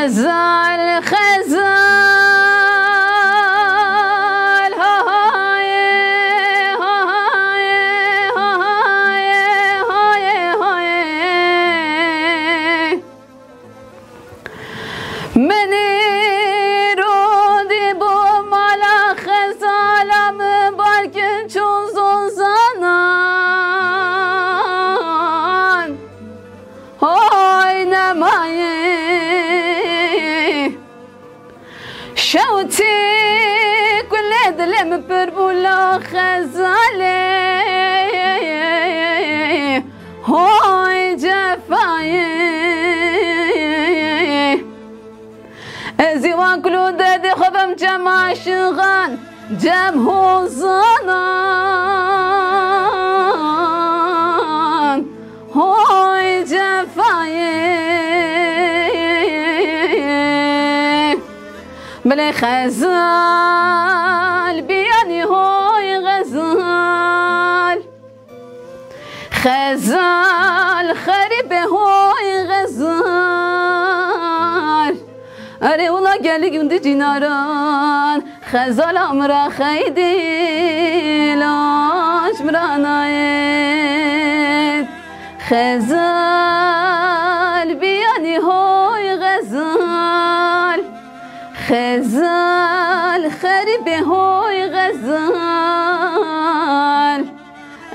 خزال خزال هاي هاي هاي هاي هاي مني رودي بو مالا خزالم بلکن چون زنان هاي نمایه شوتي كل دلم بربولا خزالي هاي جفاي ازي واكلو دادي خبم جمع شغان جمهو زنان هاي جفاي بلي خزال بياني هاي غزال خزال خريب هاي غزال اري والله قالي قمت جناران خزال امرا خيدي لاش مرانايت خزال بياني هاي غزال خزال خريب هاي غزال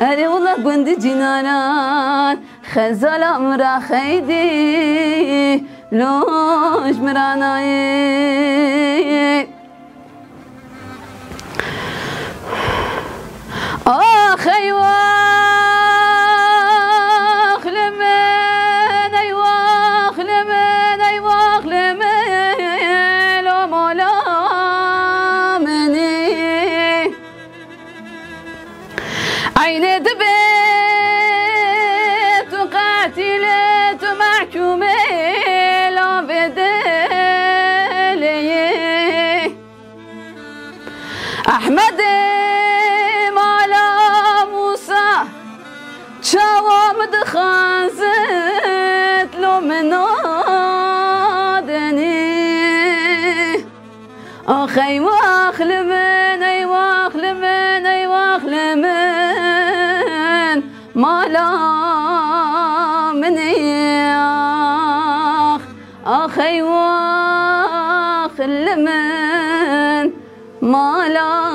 اري والله قمت جناران خزال امرا خيدي لوش مراناي آخ أيواخ لمن أيواخ لمن أيواخ لمن لو مولا مني عيني دبيت وقاتلت ومحكومة أحمد مالا موسى شوامد خانزت لو منادني أخي واخ لمن أي واخ لمن أي واخ لمن مالا مني أخي واخ لمن مالا